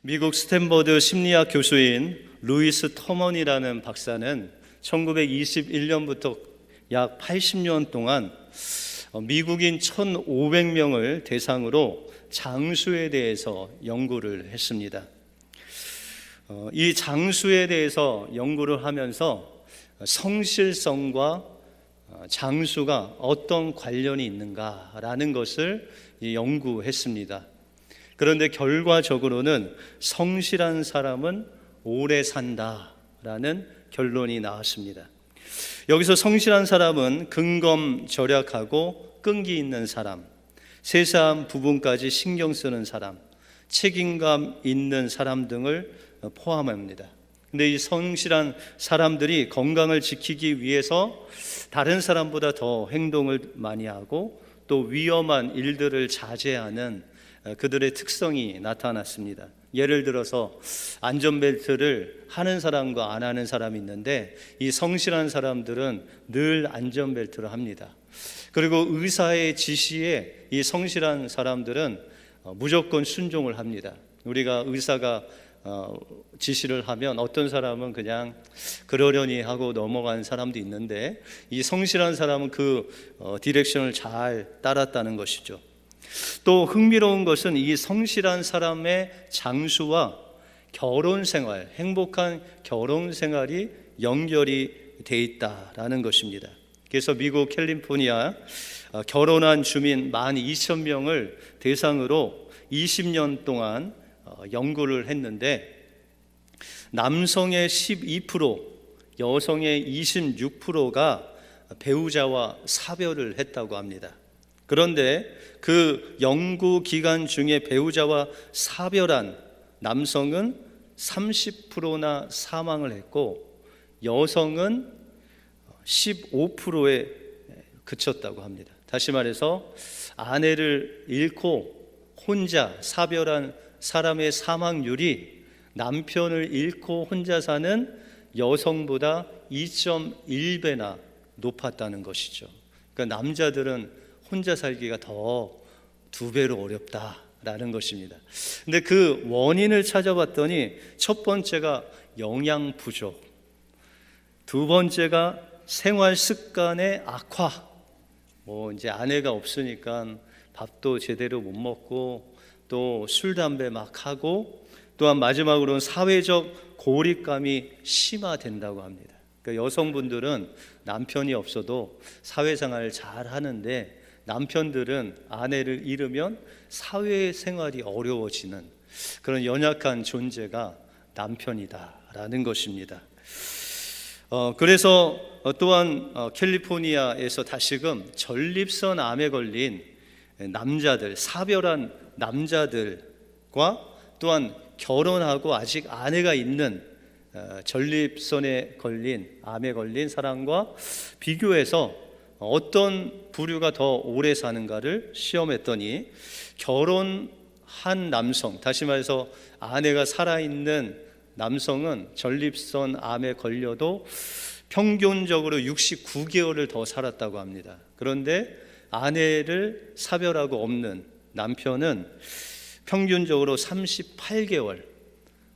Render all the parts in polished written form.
미국 스탠퍼드 심리학 교수인 루이스 터먼이라는 박사는 1921년부터 약 80년 동안 미국인 1,500명을 대상으로 장수에 대해서 연구를 했습니다. 이 장수에 대해서 연구를 하면서 성실성과 장수가 어떤 관련이 있는가라는 것을 연구했습니다. 그런데 결과적으로는 성실한 사람은 오래 산다라는 결론이 나왔습니다. 여기서 성실한 사람은 근검절약하고 끈기 있는 사람, 세세한 부분까지 신경 쓰는 사람, 책임감 있는 사람 등을 포함합니다. 근데 이 성실한 사람들이 건강을 지키기 위해서 다른 사람보다 더 행동을 많이 하고 또 위험한 일들을 자제하는 그들의 특성이 나타났습니다. 예를 들어서 안전벨트를 하는 사람과 안 하는 사람이 있는데 이 성실한 사람들은 늘 안전벨트를 합니다. 그리고 의사의 지시에 이 성실한 사람들은 무조건 순종을 합니다. 우리가 의사가 지시를 하면 어떤 사람은 그냥 그러려니 하고 넘어가는 사람도 있는데 이 성실한 사람은 그 디렉션을 잘 따랐다는 것이죠. 또 흥미로운 것은 이 성실한 사람의 장수와 결혼 생활, 행복한 결혼 생활이 연결이 돼 있다라는 것입니다. 그래서 미국 캘리포니아 결혼한 주민 12,000명을 대상으로 20년 동안 연구를 했는데 남성의 12%, 여성의 26%가 배우자와 사별을 했다고 합니다. 그런데 그 연구 기간 중에 배우자와 사별한 남성은 30%나 사망을 했고 여성은 15%에 그쳤다고 합니다. 다시 말해서 아내를 잃고 혼자 사별한 사람의 사망률이 남편을 잃고 혼자 사는 여성보다 2.1배나 높았다는 것이죠. 그러니까 남자들은 혼자 살기가 더 2배로 어렵다라는 것입니다. 근데 그 원인을 찾아봤더니 첫 번째가 영양 부족, 두 번째가 생활 습관의 악화. 이제 아내가 없으니까 밥도 제대로 못 먹고 또 술, 담배 막 하고 또한 마지막으로는 사회적 고립감이 심화된다고 합니다. 그러니까 여성분들은 남편이 없어도 사회생활을 잘 하는데 남편들은 아내를 잃으면 사회생활이 어려워지는 그런 연약한 존재가 남편이다라는 것입니다. 그래서 또한 캘리포니아에서 다시금 전립선 암에 걸린 남자들, 사별한 남자들과 또한 결혼하고 아직 아내가 있는 전립선에 걸린 암에 걸린 사람과 비교해서 어떤 부류가 더 오래 사는가를 시험했더니 결혼한 남성, 다시 말해서 아내가 살아있는 남성은 전립선 암에 걸려도 평균적으로 69개월을 더 살았다고 합니다. 그런데 아내를 사별하고 없는 남편은 평균적으로 38개월,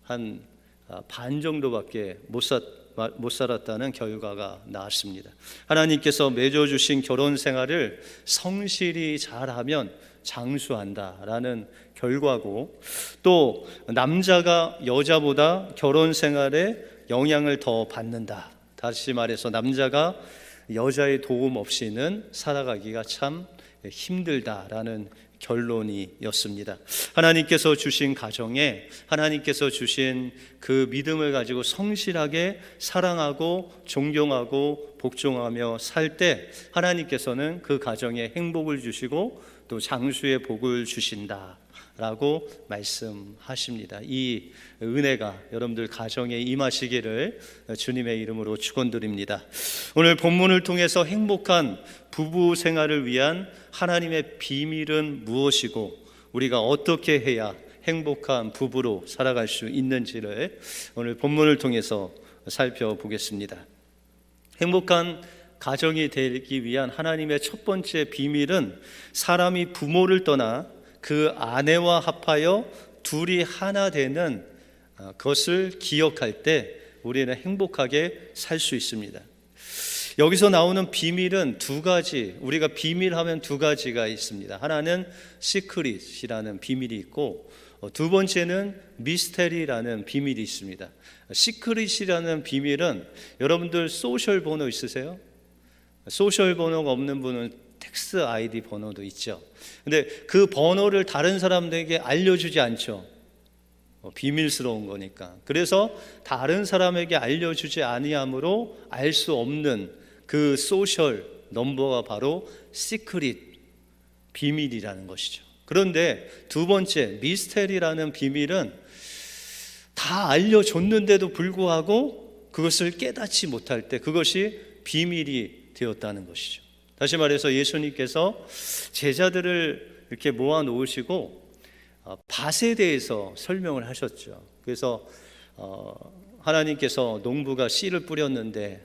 한 반 정도밖에 못 살았다는 결과가 나왔습니다. 하나님께서 맺어주신 결혼 생활을 성실히 잘하면 장수한다라는 결과고, 또 남자가 여자보다 결혼 생활에 영향을 더 받는다. 다시 말해서 남자가 여자의 도움 없이는 살아가기가 참 힘들다라는 결론이었습니다. 하나님께서 주신 가정에 하나님께서 주신 그 믿음을 가지고 성실하게 사랑하고 존경하고 복종하며 살 때 하나님께서는 그 가정에 행복을 주시고 또 장수의 복을 주신다라고 말씀하십니다. 이 은혜가 여러분들 가정에 임하시기를 주님의 이름으로 축원드립니다. 오늘 본문을 통해서 행복한 부부 생활을 위한 하나님의 비밀은 무엇이고 우리가 어떻게 해야 행복한 부부로 살아갈 수 있는지를 오늘 본문을 통해서 살펴보겠습니다. 행복한 가정이 되기 위한 하나님의 첫 번째 비밀은 사람이 부모를 떠나 그 아내와 합하여 둘이 하나 되는 것을 기억할 때 우리는 행복하게 살 수 있습니다. 여기서 나오는 비밀은 두 가지, 우리가 비밀하면 두 가지가 있습니다. 하나는 시크릿이라는 비밀이 있고, 두 번째는 미스테리라는 비밀이 있습니다. 시크릿이라는 비밀은, 여러분들 소셜 번호 있으세요? 소셜 번호가 없는 분은 텍스 아이디 번호도 있죠. 근데 그 번호를 다른 사람들에게 알려주지 않죠. 비밀스러운 거니까. 그래서 다른 사람에게 알려주지 아니함으로 알 수 없는 그 소셜 넘버가 바로 시크릿, 비밀이라는 것이죠. 그런데 두 번째 미스테리라는 비밀은 다 알려줬는데도 불구하고 그것을 깨닫지 못할 때 그것이 비밀이 되었다는 것이죠. 다시 말해서 예수님께서 제자들을 이렇게 모아 놓으시고 밭에 대해서 설명을 하셨죠. 그래서 하나님께서 농부가 씨를 뿌렸는데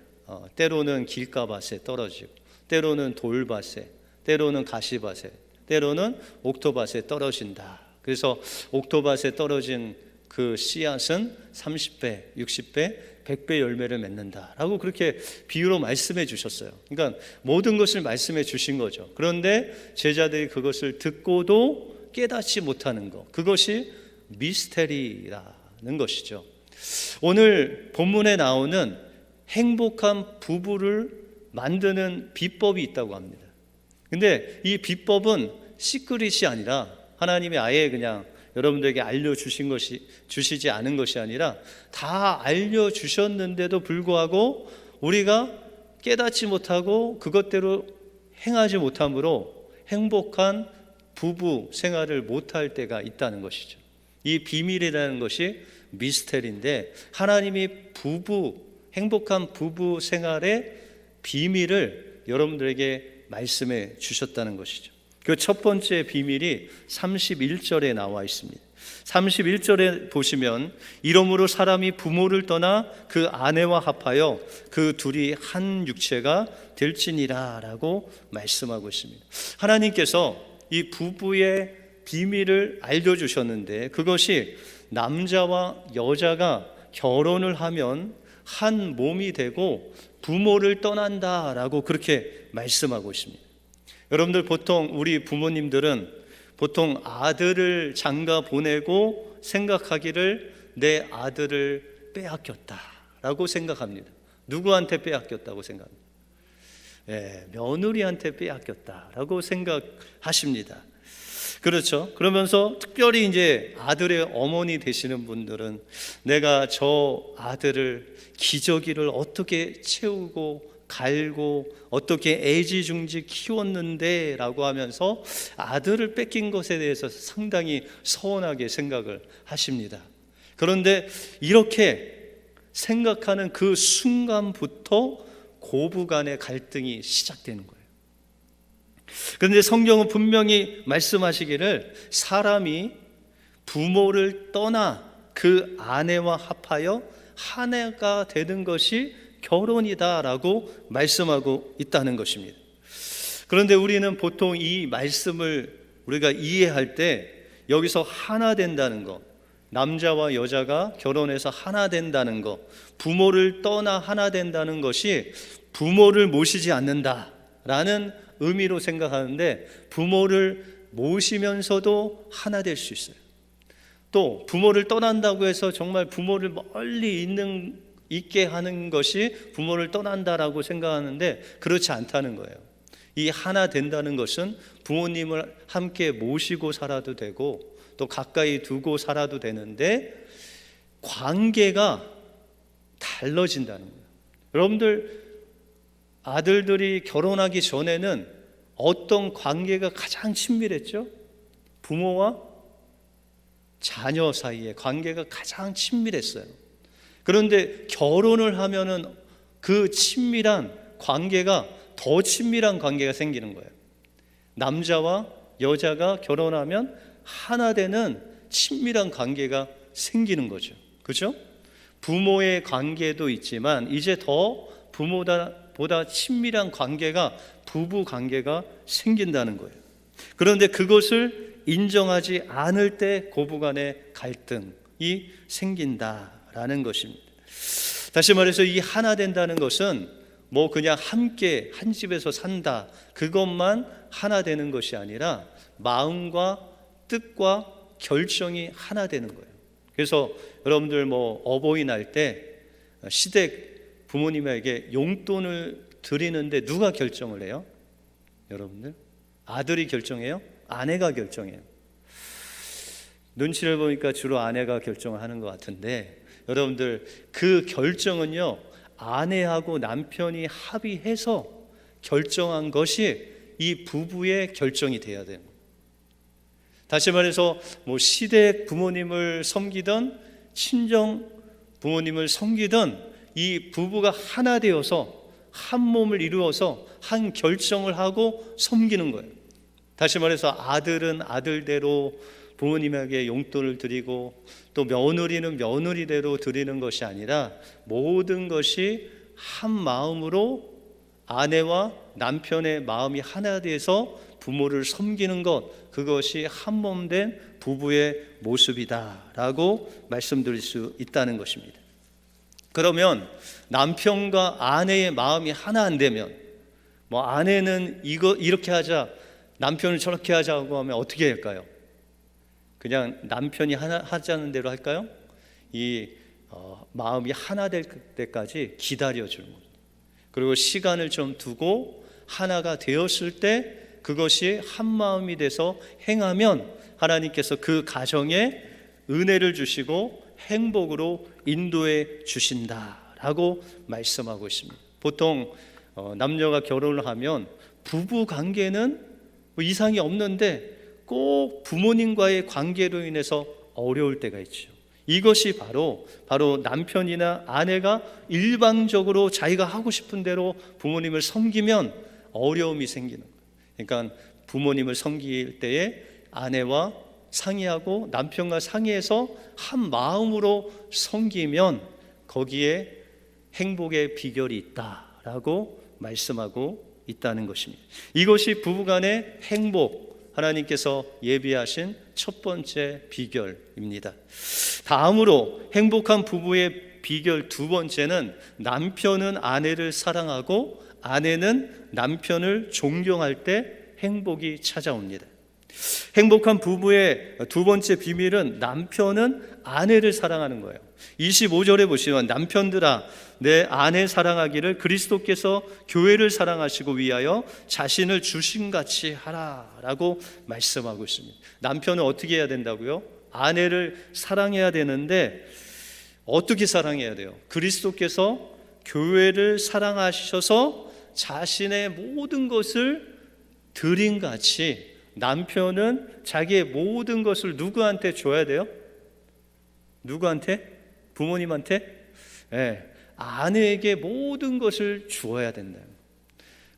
때로는 길가밭에 떨어지고, 때로는 돌밭에, 때로는 가시밭에, 때로는 옥토밭에 떨어진다. 그래서 옥토밭에 떨어진 그 씨앗은 30배, 60배, 100배 열매를 맺는다 라고 그렇게 비유로 말씀해 주셨어요. 그러니까 모든 것을 말씀해 주신 거죠. 그런데 제자들이 그것을 듣고도 깨닫지 못하는 것, 그것이 미스테리라는 것이죠. 오늘 본문에 나오는 행복한 부부를 만드는 비법이 있다고 합니다. 근데 이 비법은 시크릿이 아니라 하나님이 아예 그냥 여러분들에게 주시지 않은 것이 아니라 다 알려주셨는데도 불구하고 우리가 깨닫지 못하고 그것대로 행하지 못함으로 행복한 부부 생활을 못할 때가 있다는 것이죠. 이 비밀이라는 것이 미스테리인데, 하나님이 행복한 부부 생활의 비밀을 여러분들에게 말씀해 주셨다는 것이죠. 그 첫 번째 비밀이 31절에 나와 있습니다. 31절에 보시면, 이러므로 사람이 부모를 떠나 그 아내와 합하여 그 둘이 한 육체가 될지니라 라고 말씀하고 있습니다. 하나님께서 이 부부의 비밀을 알려주셨는데, 그것이 남자와 여자가 결혼을 하면 한 몸이 되고 부모를 떠난다라고 그렇게 말씀하고 있습니다. 여러분들, 보통 우리 부모님들은 보통 아들을 장가 보내고 생각하기를 내 아들을 빼앗겼다라고 생각합니다. 누구한테 빼앗겼다고 생각합니다? 며느리한테 빼앗겼다라고 생각하십니다. 그렇죠? 그러면서 특별히 이제 아들의 어머니 되시는 분들은 내가 저 아들을 기저귀를 어떻게 채우고 갈고 어떻게 애지중지 키웠는데 라고 하면서 아들을 뺏긴 것에 대해서 상당히 서운하게 생각을 하십니다. 그런데 이렇게 생각하는 그 순간부터 고부간의 갈등이 시작되는 거예요. 그런데 성경은 분명히 말씀하시기를 사람이 부모를 떠나 그 아내와 합하여 한 해가 되는 것이 결혼이다라고 말씀하고 있다는 것입니다. 그런데 우리는 보통 이 말씀을 우리가 이해할 때 여기서 하나 된다는 것, 남자와 여자가 결혼해서 하나 된다는 것, 부모를 떠나 하나 된다는 것이 부모를 모시지 않는다라는 의미로 생각하는데, 부모를 모시면서도 하나 될 수 있어요. 또 부모를 떠난다고 해서 정말 부모를 멀리 있게 하는 것이 부모를 떠난다라고 생각하는데 그렇지 않다는 거예요. 이 하나 된다는 것은 부모님을 함께 모시고 살아도 되고 또 가까이 두고 살아도 되는데 관계가 달라진다는 거예요. 여러분들, 아들들이 결혼하기 전에는 어떤 관계가 가장 친밀했죠? 부모와 자녀 사이의 관계가 가장 친밀했어요. 그런데 결혼을 하면은 그 친밀한 관계가 더 친밀한 관계가 생기는 거예요. 남자와 여자가 결혼하면 하나 되는 친밀한 관계가 생기는 거죠. 그렇죠? 부모의 관계도 있지만 이제 더 부모보다 친밀한 관계가, 부부 관계가 생긴다는 거예요. 그런데 그것을 인정하지 않을 때 고부간의 갈등이 생긴다라는 것입니다. 다시 말해서 이 하나 된다는 것은 뭐 그냥 함께 한 집에서 산다, 그것만 하나 되는 것이 아니라 마음과 뜻과 결정이 하나 되는 거예요. 그래서 여러분들 뭐 어버이날 때 시댁 부모님에게 용돈을 드리는데 누가 결정을 해요? 여러분들? 아들이 결정해요? 아내가 결정해요? 눈치를 보니까 주로 아내가 결정을 하는 것 같은데, 여러분들 그 결정은요, 아내하고 남편이 합의해서 결정한 것이 이 부부의 결정이 돼야 돼요. 다시 말해서 뭐 시댁 부모님을 섬기던 친정 부모님을 섬기던 이 부부가 하나 되어서 한 몸을 이루어서 한 결정을 하고 섬기는 거예요. 다시 말해서 아들은 아들대로 부모님에게 용돈을 드리고 또 며느리는 며느리대로 드리는 것이 아니라 모든 것이 한 마음으로 아내와 남편의 마음이 하나 돼서 부모를 섬기는 것, 그것이 한 몸 된 부부의 모습이다라고 말씀드릴 수 있다는 것입니다. 그러면 남편과 아내의 마음이 하나 안 되면, 뭐 아내는 이렇게 하자, 남편을 저렇게 하자고 하면 어떻게 할까요? 그냥 남편이 하나 하자는 대로 할까요? 마음이 하나 될 때까지 기다려주는 겁니다. 그리고 시간을 좀 두고 하나가 되었을 때 그것이 한 마음이 돼서 행하면 하나님께서 그 가정에 은혜를 주시고 행복으로 인도해 주신다라고 말씀하고 있습니다. 보통 남녀가 결혼을 하면 부부 관계는 뭐 이상이 없는데 꼭 부모님과의 관계로 인해서 어려울 때가 있죠. 이것이 바로 남편이나 아내가 일방적으로 자기가 하고 싶은 대로 부모님을 섬기면 어려움이 생기는 거예요. 그러니까 부모님을 섬길 때에 아내와 상의하고 남편과 상의해서 한 마음으로 섬기면 거기에 행복의 비결이 있다라고 말씀하고 있다는 것입니다. 이것이 부부간의 행복, 하나님께서 예비하신 첫 번째 비결입니다. 다음으로 행복한 부부의 비결 두 번째는 남편은 아내를 사랑하고 아내는 남편을 존경할 때 행복이 찾아옵니다. 행복한 부부의 두 번째 비밀은 남편은 아내를 사랑하는 거예요. 25절에 보시면 남편들아 내 아내 사랑하기를 그리스도께서 교회를 사랑하시고 위하여 자신을 주신같이 하라라고 말씀하고 있습니다. 남편은 어떻게 해야 된다고요? 아내를 사랑해야 되는데 어떻게 사랑해야 돼요? 그리스도께서 교회를 사랑하셔서 자신의 모든 것을 드린같이 남편은 자기의 모든 것을 누구한테 줘야 돼요? 누구한테? 부모님한테? 네, 아내에게 모든 것을 주어야 된다.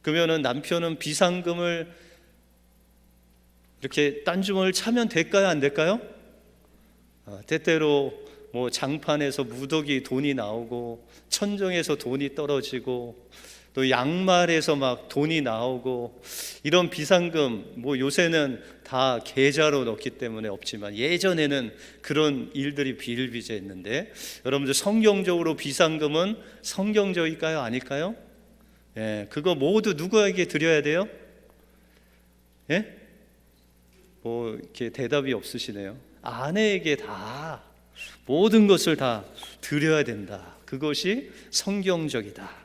그러면은 남편은 비상금을 이렇게 딴주머니를 차면 될까요? 안 될까요? 때때로 뭐 장판에서 무더기 돈이 나오고 천정에서 돈이 떨어지고 또 양말에서 막 돈이 나오고 이런 비상금, 뭐 요새는 다 계좌로 넣기 때문에 없지만 예전에는 그런 일들이 비일비재했는데, 여러분들 성경적으로 비상금은 성경적일까요? 아닐까요? 예, 그거 모두 누구에게 드려야 돼요? 예? 뭐 이렇게 대답이 없으시네요. 아내에게 다 모든 것을 다 드려야 된다. 그것이 성경적이다.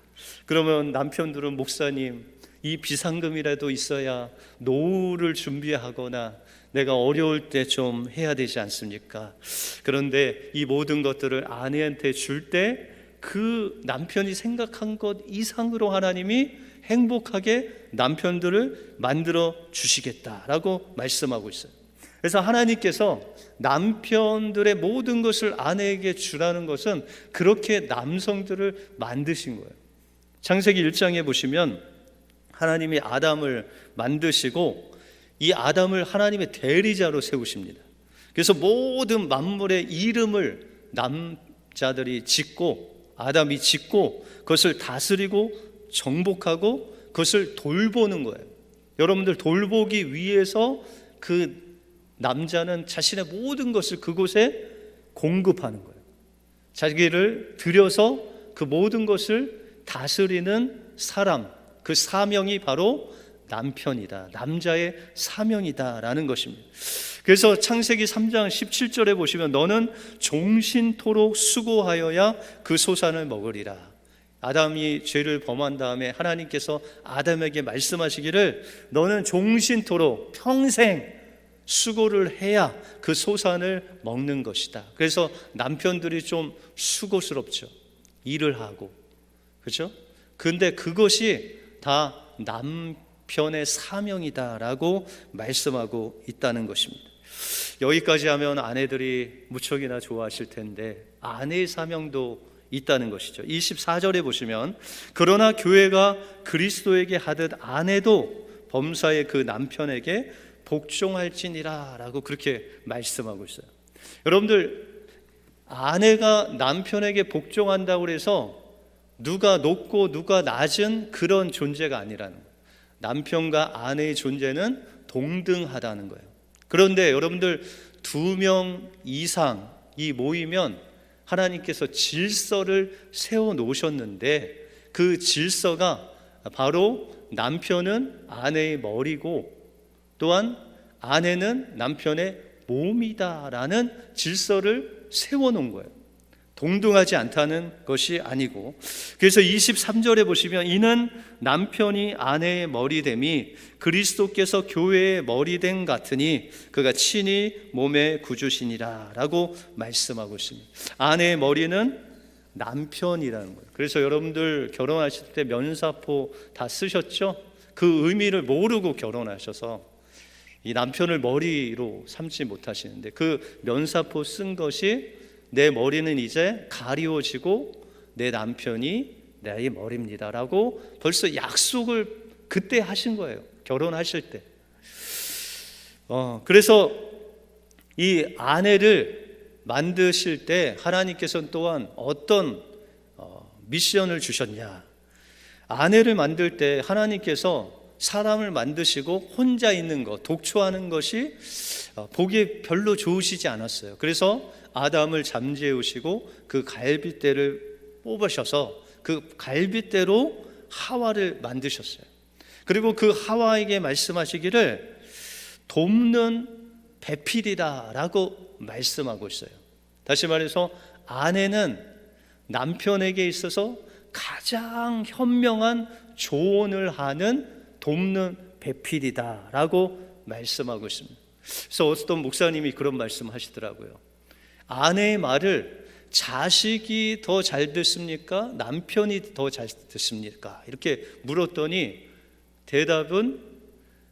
그러면 남편들은 목사님, 이 비상금이라도 있어야 노후를 준비하거나 내가 어려울 때 좀 해야 되지 않습니까? 그런데 이 모든 것들을 아내한테 줄 때 그 남편이 생각한 것 이상으로 하나님이 행복하게 남편들을 만들어 주시겠다라고 말씀하고 있어요. 그래서 하나님께서 남편들의 모든 것을 아내에게 주라는 것은 그렇게 남성들을 만드신 거예요. 창세기 1장에 보시면 하나님이 아담을 만드시고 이 아담을 하나님의 대리자로 세우십니다. 그래서 모든 만물의 이름을 남자들이 짓고 아담이 짓고 그것을 다스리고 정복하고 그것을 돌보는 거예요. 여러분들 돌보기 위해서 그 남자는 자신의 모든 것을 그곳에 공급하는 거예요. 자기를 들여서 그 모든 것을 다스리는 사람, 그 사명이 바로 남편이다, 남자의 사명이다라는 것입니다. 그래서 창세기 3장 17절에 보시면 너는 종신토록 수고하여야 그 소산을 먹으리라. 아담이 죄를 범한 다음에 하나님께서 아담에게 말씀하시기를 너는 종신토록 평생 수고를 해야 그 소산을 먹는 것이다. 그래서 남편들이 좀 수고스럽죠. 일을 하고, 그렇죠? 근데 그것이 다 남편의 사명이다라고 말씀하고 있다는 것입니다. 여기까지 하면 아내들이 무척이나 좋아하실 텐데 아내의 사명도 있다는 것이죠. 24절에 보시면 그러나 교회가 그리스도에게 하듯 아내도 범사의 그 남편에게 복종할지니라 라고 그렇게 말씀하고 있어요. 여러분들, 아내가 남편에게 복종한다고 해서 누가 높고 누가 낮은 그런 존재가 아니라는 거예요. 남편과 아내의 존재는 동등하다는 거예요. 그런데 여러분들, 2명 이상이 모이면 하나님께서 질서를 세워 놓으셨는데 그 질서가 바로 남편은 아내의 머리고 또한 아내는 남편의 몸이다라는 질서를 세워놓은 거예요. 동등하지 않다는 것이 아니고, 그래서 23절에 보시면 이는 남편이 아내의 머리됨이 그리스도께서 교회의 머리됨 같으니 그가 친히 몸의 구주시니라 라고 말씀하고 있습니다. 아내의 머리는 남편이라는 거예요. 그래서 여러분들 결혼하실 때 면사포 다 쓰셨죠? 그 의미를 모르고 결혼하셔서 이 남편을 머리로 삼지 못하시는데 그 면사포 쓴 것이 내 머리는 이제 가리워지고 내 남편이 나의 머리입니다라고 벌써 약속을 그때 하신 거예요. 결혼하실 때. 그래서 이 아내를 만드실 때 하나님께서는 또한 어떤 미션을 주셨냐. 아내를 만들 때 하나님께서 사람을 만드시고 혼자 있는 것, 독초하는 것이 보기에 별로 좋으시지 않았어요. 그래서 아담을 잠재우시고 그 갈빗대를 뽑으셔서 그 갈빗대로 하와를 만드셨어요. 그리고 그 하와에게 말씀하시기를 돕는 배필이다라고 말씀하고 있어요. 다시 말해서 아내는 남편에게 있어서 가장 현명한 조언을 하는 돕는 배필이다라고 말씀하고 있습니다. 그래서 어떤 목사님이 그런 말씀하시더라고요. 아내의 말을 자식이 더 잘 듣습니까? 남편이 더 잘 듣습니까? 이렇게 물었더니 대답은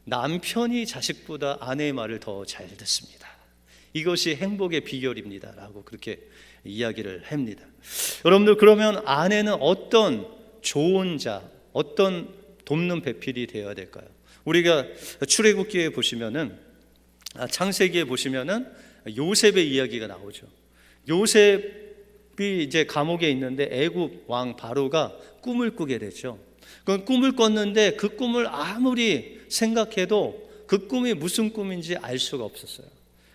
남편이 자식보다 아내의 말을 더 잘 듣습니다. 이것이 행복의 비결입니다 라고 그렇게 이야기를 합니다. 여러분들, 그러면 아내는 어떤 조언자, 어떤 돕는 배필이 되어야 될까요? 우리가 출애굽기에 보시면은, 창세기에 보시면은 요셉의 이야기가 나오죠. 요셉이 이제 감옥에 있는데 애굽 왕 바로가 꿈을 꾸게 되죠. 그 꿈을 꿨는데 그 꿈을 아무리 생각해도 그 꿈이 무슨 꿈인지 알 수가 없었어요.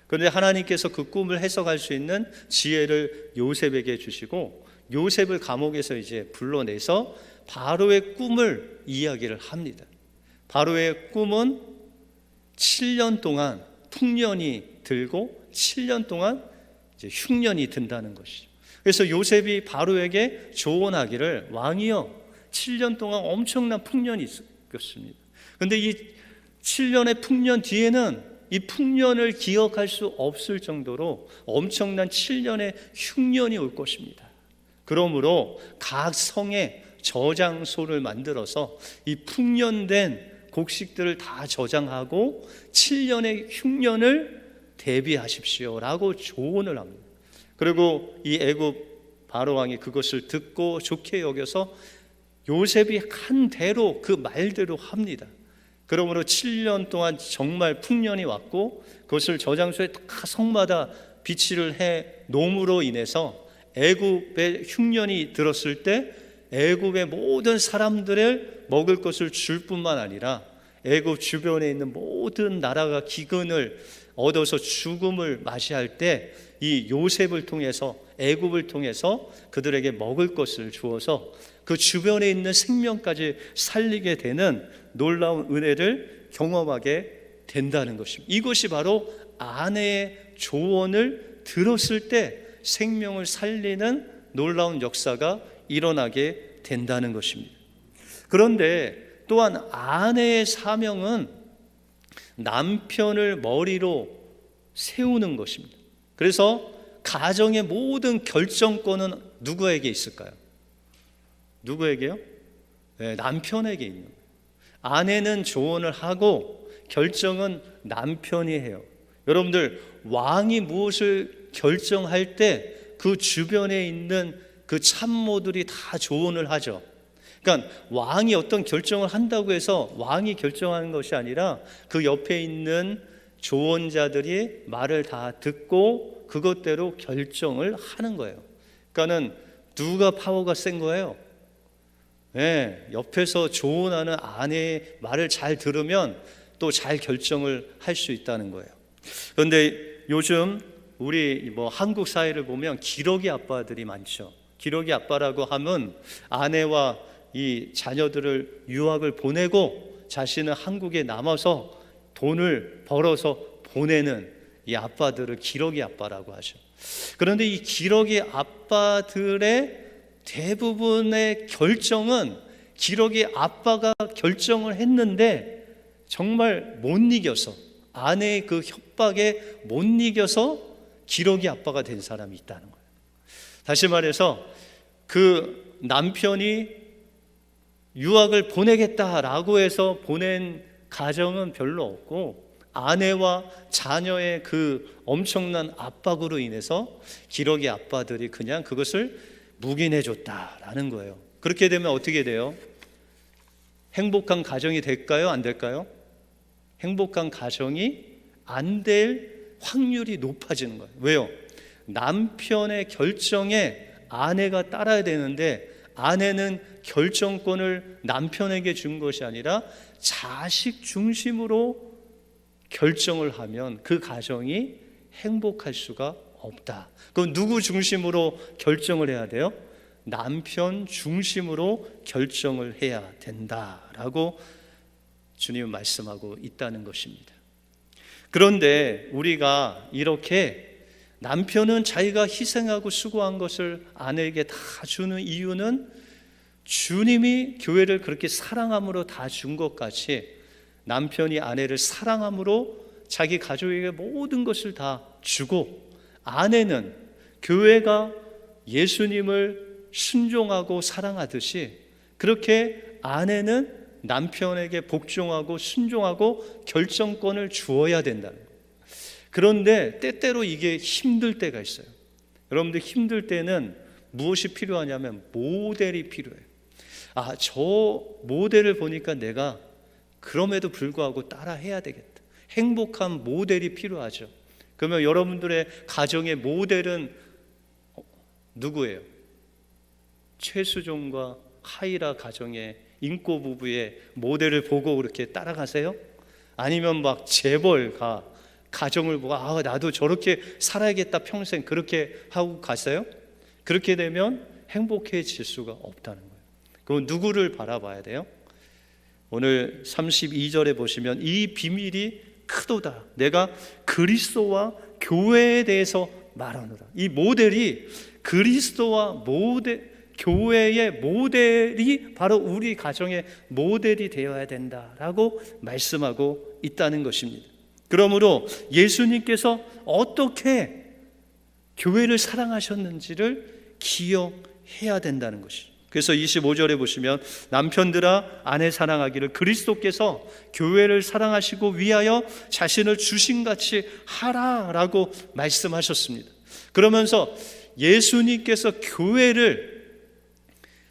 그런데 하나님께서 그 꿈을 해석할 수 있는 지혜를 요셉에게 주시고 요셉을 감옥에서 이제 불러내서 바로의 꿈을 이야기를 합니다. 바로의 꿈은 7년 동안 풍년이 들고 7년 동안 이제 흉년이 든다는 것이죠. 그래서 요셉이 바로에게 조언하기를 왕이여 7년 동안 엄청난 풍년이 있었습니다. 그런데 이 7년의 풍년 뒤에는 이 풍년을 기억할 수 없을 정도로 엄청난 7년의 흉년이 올 것입니다. 그러므로 각 성에 저장소를 만들어서 이 풍년된 곡식들을 다 저장하고 7년의 흉년을 대비하십시오 라고 조언을 합니다. 그리고 이 애굽 바로 왕이 그것을 듣고 좋게 여겨서 요셉이 한 대로 그 말대로 합니다. 그러므로 7년 동안 정말 풍년이 왔고 그것을 저장소에 다 성마다 비치를 해 놓음으로 인해서 애굽의 흉년이 들었을 때 애굽의 모든 사람들을 먹을 것을 줄 뿐만 아니라 애굽 주변에 있는 모든 나라가 기근을 얻어서 죽음을 맞이할 때 이 요셉을 통해서, 애굽을 통해서 그들에게 먹을 것을 주어서 그 주변에 있는 생명까지 살리게 되는 놀라운 은혜를 경험하게 된다는 것입니다. 이것이 바로 아내의 조언을 들었을 때 생명을 살리는 놀라운 역사가 일어나게 된다는 것입니다. 그런데 또한 아내의 사명은 남편을 머리로 세우는 것입니다. 그래서 가정의 모든 결정권은 누구에게 있을까요? 누구에게요? 네, 남편에게 있는 거예요. 아내는 조언을 하고 결정은 남편이 해요. 여러분들, 왕이 무엇을 결정할 때 그 주변에 있는 그 참모들이 다 조언을 하죠. 그러니까 왕이 어떤 결정을 한다고 해서 왕이 결정하는 것이 아니라 그 옆에 있는 조언자들이 말을 다 듣고 그것대로 결정을 하는 거예요. 그러니까는 누가 파워가 센 거예요? 네, 옆에서 조언하는 아내의 말을 잘 들으면 또 잘 결정을 할 수 있다는 거예요. 그런데 요즘 우리 한국 사회를 보면 기러기 아빠들이 많죠. 기러기 아빠라고 하면 아내와 이 자녀들을 유학을 보내고 자신은 한국에 남아서 돈을 벌어서 보내는 이 아빠들을 기러기 아빠라고 하죠. 그런데 이 기러기 아빠들의 대부분의 결정은 기러기 아빠가 결정을 했는데 정말 못 이겨서, 아내의 그 협박에 못 이겨서 기러기 아빠가 된 사람이 있다는 거예요. 다시 말해서 그 남편이 유학을 보내겠다라고 해서 보낸 가정은 별로 없고 아내와 자녀의 그 엄청난 압박으로 인해서 기러기 아빠들이 그냥 그것을 묵인해 줬다라는 거예요. 그렇게 되면 어떻게 돼요? 행복한 가정이 될까요? 안 될까요? 행복한 가정이 안 될 확률이 높아지는 거예요. 왜요? 남편의 결정에 아내가 따라야 되는데 아내는 결정권을 남편에게 준 것이 아니라 자식 중심으로 결정을 하면 그 가정이 행복할 수가 없다. 그럼 누구 중심으로 결정을 해야 돼요? 남편 중심으로 결정을 해야 된다라고 주님은 말씀하고 있다는 것입니다. 그런데 우리가 이렇게 남편은 자기가 희생하고 수고한 것을 아내에게 다 주는 이유는 주님이 교회를 그렇게 사랑함으로 다 준 것 같이 남편이 아내를 사랑함으로 자기 가족에게 모든 것을 다 주고 아내는 교회가 예수님을 순종하고 사랑하듯이 그렇게 아내는 남편에게 복종하고 순종하고 결정권을 주어야 된다는 거예요. 그런데 때때로 이게 힘들 때가 있어요. 여러분들 힘들 때는 무엇이 필요하냐면 모델이 필요해요. 저 모델을 보니까 내가 그럼에도 불구하고 따라 해야 되겠다. 행복한 모델이 필요하죠. 그러면 여러분들의 가정의 모델은 누구예요? 최수종과 하이라 가정의 인꼬 부부의 모델을 보고 그렇게 따라가세요? 아니면 막 재벌가 가정을 보고 나도 저렇게 살아야겠다 평생 그렇게 하고 갔어요? 그렇게 되면 행복해질 수가 없다는 거예요. 그럼 누구를 바라봐야 돼요? 오늘 32절에 보시면 이 비밀이 크도다. 내가 그리스도와 교회에 대해서 말하노라. 이 모델이 그리스도와 교회의 모델이 바로 우리 가정의 모델이 되어야 된다라고 말씀하고 있다는 것입니다. 그러므로 예수님께서 어떻게 교회를 사랑하셨는지를 기억해야 된다는 것이죠. 그래서 25절에 보시면 남편들아 아내 사랑하기를 그리스도께서 교회를 사랑하시고 위하여 자신을 주신같이 하라라고 말씀하셨습니다. 그러면서 예수님께서 교회를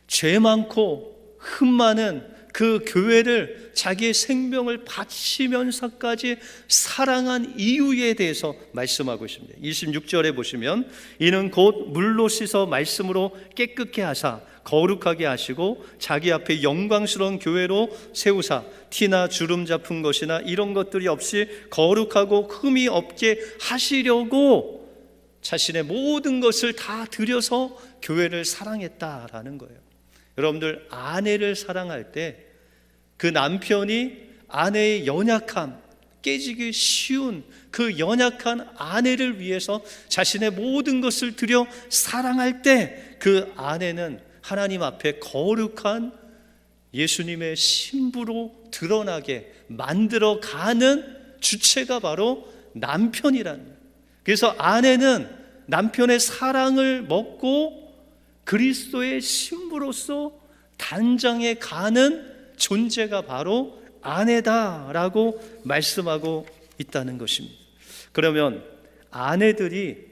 죄 많고 흠 많은 그 교회를 자기의 생명을 바치면서까지 사랑한 이유에 대해서 말씀하고 있습니다. 26절에 보시면 이는 곧 물로 씻어 말씀으로 깨끗게 하사 거룩하게 하시고 자기 앞에 영광스러운 교회로 세우사 티나 주름 잡힌 것이나 이런 것들이 없이 거룩하고 흠이 없게 하시려고 자신의 모든 것을 다 들여서 교회를 사랑했다라는 거예요. 여러분들, 아내를 사랑할 때 그 남편이 아내의 연약함, 깨지기 쉬운 그 연약한 아내를 위해서 자신의 모든 것을 들여 사랑할 때 그 아내는 하나님 앞에 거룩한 예수님의 신부로 드러나게 만들어가는 주체가 바로 남편이라는 거예요. 그래서 아내는 남편의 사랑을 먹고 그리스도의 신부로서 단장해 가는 존재가 바로 아내다라고 말씀하고 있다는 것입니다. 그러면 아내들이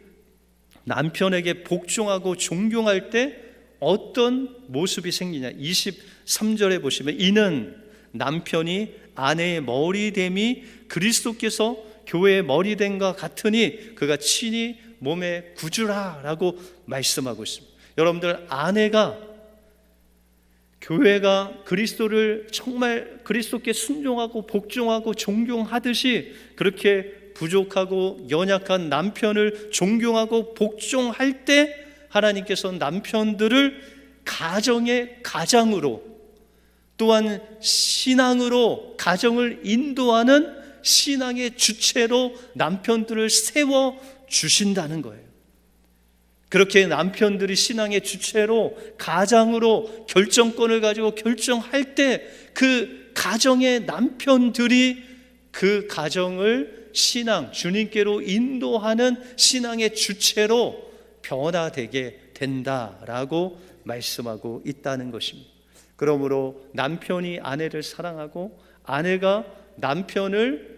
남편에게 복종하고 존경할 때 어떤 모습이 생기냐? 23절에 보시면 이는 남편이 아내의 머리됨이 그리스도께서 교회의 머리됨과 같으니 그가 친히 몸에 구주라라고 말씀하고 있습니다. 여러분들, 아내가 교회가 그리스도를 정말 그리스도께 순종하고 복종하고 존경하듯이 그렇게 부족하고 연약한 남편을 존경하고 복종할 때 하나님께서 남편들을 가정의 가장으로 또한 신앙으로 가정을 인도하는 신앙의 주체로 남편들을 세워 주신다는 거예요. 그렇게 남편들이 신앙의 주체로 가장으로 결정권을 가지고 결정할 때 그 가정의 남편들이 그 가정을 신앙, 주님께로 인도하는 신앙의 주체로 변화되게 된다라고 말씀하고 있다는 것입니다. 그러므로 남편이 아내를 사랑하고 아내가 남편을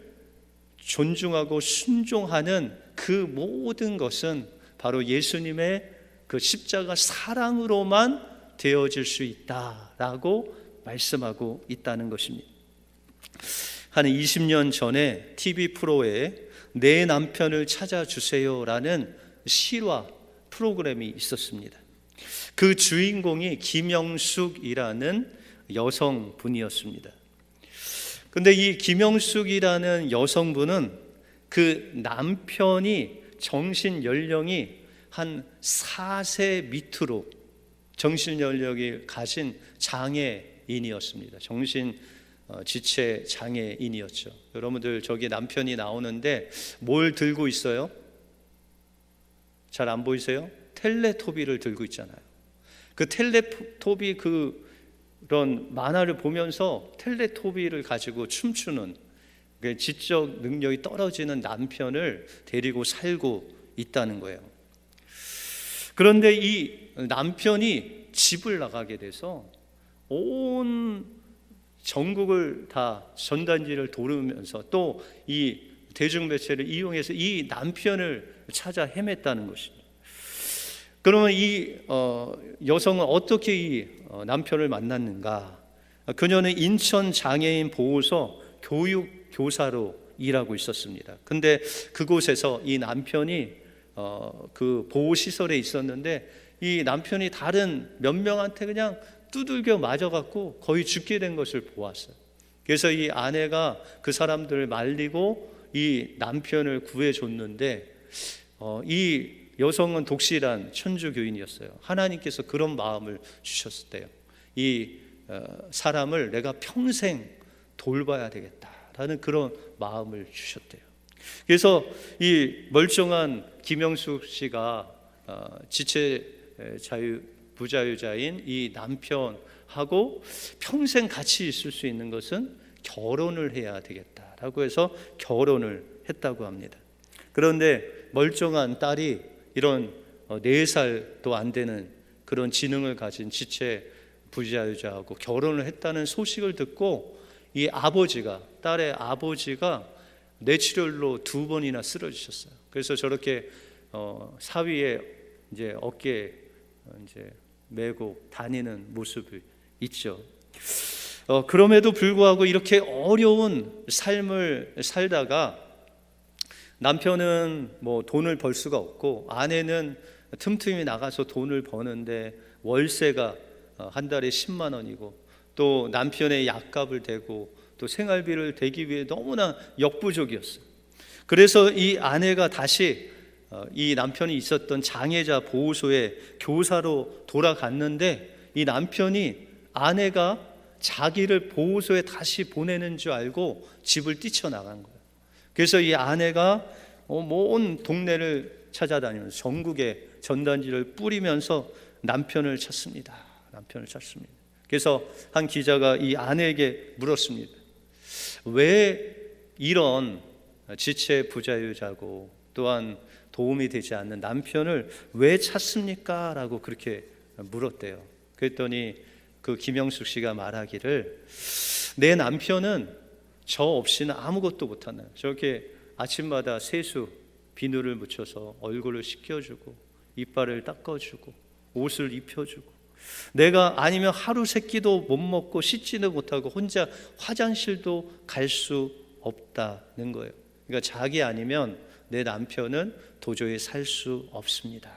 존중하고 순종하는 그 모든 것은 바로 예수님의 그 십자가 사랑으로만 되어질 수 있다라고 말씀하고 있다는 것입니다. 한 20년 전에 TV 프로에 내 남편을 찾아주세요라는 실화 프로그램이 있었습니다. 그 주인공이 김영숙이라는 여성분이었습니다. 근데 이 김영숙이라는 여성분은 그 남편이 정신 연령이 한 4세 밑으로 정신 연령이 가신 장애인이었습니다. 정신 지체 장애인이었죠. 여러분들, 저기 남편이 나오는데 뭘 들고 있어요? 잘 안 보이세요? 텔레토비를 들고 있잖아요. 그 텔레토비 그런 만화를 보면서 텔레토비를 가지고 춤추는 지적 능력이 떨어지는 남편을 데리고 살고 있다는 거예요. 그런데 이 남편이 집을 나가게 돼서 온 전국을 다 전단지를 돌으면서 또 이 대중매체를 이용해서 이 남편을 찾아 헤맸다는 것입니다. 그러면 이 여성은 어떻게 이 남편을 만났는가? 그녀는 인천 장애인 보호소 교육 교사로 일하고 있었습니다. 근데 그곳에서 이 남편이 그 보호시설에 있었는데 이 남편이 다른 몇 명한테 그냥 두들겨 맞아갖고 거의 죽게 된 것을 보았어요. 그래서 이 아내가 그 사람들을 말리고 이 남편을 구해줬는데 이 여성은 독실한 천주교인이었어요. 하나님께서 그런 마음을 주셨대요. 이 사람을 내가 평생 돌봐야 되겠다라는 그런 마음을 주셨대요. 그래서 이 멀쩡한 김영숙 씨가 지체 자유 부자유자인 이 남편하고 평생 같이 있을 수 있는 것은 결혼을 해야 되겠다라고 해서 결혼을 했다고 합니다. 그런데 멀쩡한 딸이 이런 4살도 안 되는 그런 지능을 가진 지체 부자유자하고 결혼을 했다는 소식을 듣고 이 아버지가, 딸의 아버지가 뇌출혈로 2번이나 쓰러지셨어요. 그래서 저렇게 사위에 이제 어깨에 이제 메고 다니는 모습이 있죠. 그럼에도 불구하고 이렇게 어려운 삶을 살다가 남편은 뭐 돈을 벌 수가 없고 아내는 틈틈이 나가서 돈을 버는데 월세가 한 달에 10만 원이고 또 남편의 약값을 대고 또 생활비를 대기 위해 너무나 역부족이었어요. 그래서 이 아내가 다시 이 남편이 있었던 장애자 보호소에 교사로 돌아갔는데 이 남편이 아내가 자기를 보호소에 다시 보내는 줄 알고 집을 뛰쳐나간 거예요. 그래서 이 아내가 온 동네를 찾아다니면서 전국에 전단지를 뿌리면서 남편을 찾습니다. 그래서 한 기자가 이 아내에게 물었습니다. 왜 이런 지체 부자유자고 또한 도움이 되지 않는 남편을 왜 찾습니까? 라고 그렇게 물었대요. 그랬더니 그 김영숙 씨가 말하기를 내 남편은 저 없이는 아무것도 못하나요? 저렇게 아침마다 세수 비누를 묻혀서 얼굴을 씻겨주고 이빨을 닦아주고 옷을 입혀주고 내가 아니면 하루 세 끼도 못 먹고 씻지도 못하고 혼자 화장실도 갈 수 없다는 거예요. 그러니까 자기 아니면 내 남편은 도저히 살 수 없습니다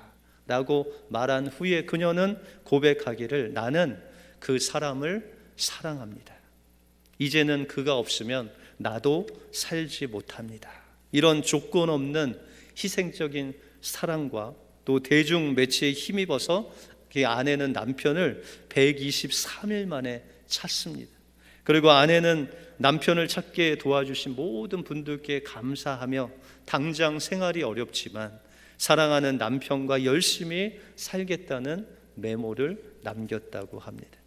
라고 말한 후에 그녀는 고백하기를 나는 그 사람을 사랑합니다. 이제는 그가 없으면 나도 살지 못합니다. 이런 조건 없는 희생적인 사랑과 또 대중 매체에 힘입어서 그 아내는 남편을 123일 만에 찾습니다. 그리고 아내는 남편을 찾게 도와주신 모든 분들께 감사하며 당장 생활이 어렵지만 사랑하는 남편과 열심히 살겠다는 메모를 남겼다고 합니다.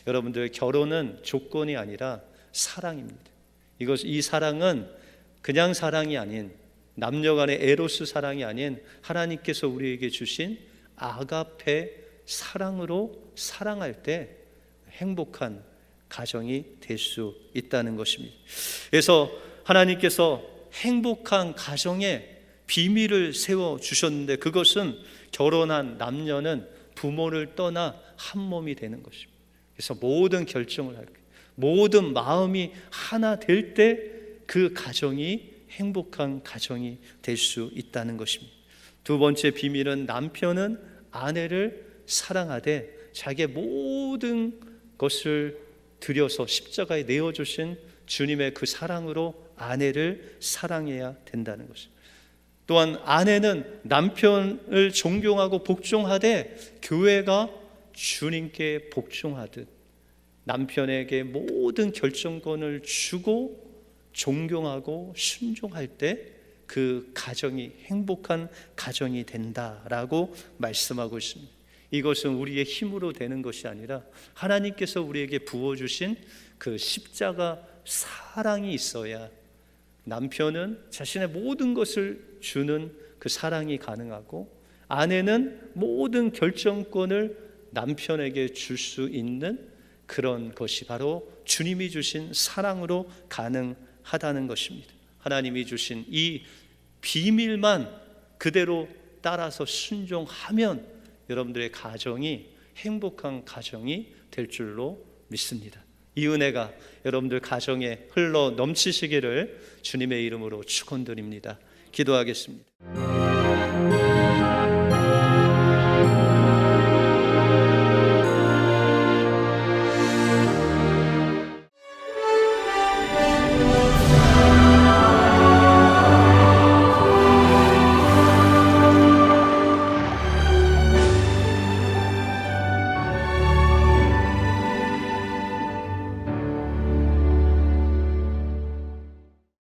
여러분들, 결혼은 조건이 아니라 사랑입니다. 이 사랑은 그냥 사랑이 아닌, 남녀 간의 에로스 사랑이 아닌 하나님께서 우리에게 주신 아가페 사랑으로 사랑할 때 행복한 가정이 될 수 있다는 것입니다. 그래서 하나님께서 행복한 가정의 비밀을 세워주셨는데 그것은 결혼한 남녀는 부모를 떠나 한 몸이 되는 것입니다. 그래서 모든 결정을 할 때, 모든 마음이 하나 될 때 그 가정이 행복한 가정이 될 수 있다는 것입니다. 두 번째 비밀은 남편은 아내를 사랑하되 자기의 모든 것을 들여서 십자가에 내어주신 주님의 그 사랑으로 아내를 사랑해야 된다는 것입니다. 또한 아내는 남편을 존경하고 복종하되 교회가 주님께 복종하듯 남편에게 모든 결정권을 주고 존경하고 순종할 때 그 가정이 행복한 가정이 된다라고 말씀하고 있습니다. 이것은 우리의 힘으로 되는 것이 아니라 하나님께서 우리에게 부어주신 그 십자가 사랑이 있어야 남편은 자신의 모든 것을 주는 그 사랑이 가능하고 아내는 모든 결정권을 남편에게 줄 수 있는 그런 것이 바로 주님이 주신 사랑으로 가능하다는 것입니다. 하나님이 주신 이 비밀만 그대로 따라서 순종하면 여러분들의 가정이 행복한 가정이 될 줄로 믿습니다. 이 은혜가 여러분들 가정에 흘러 넘치시기를 주님의 이름으로 축원드립니다. 기도하겠습니다.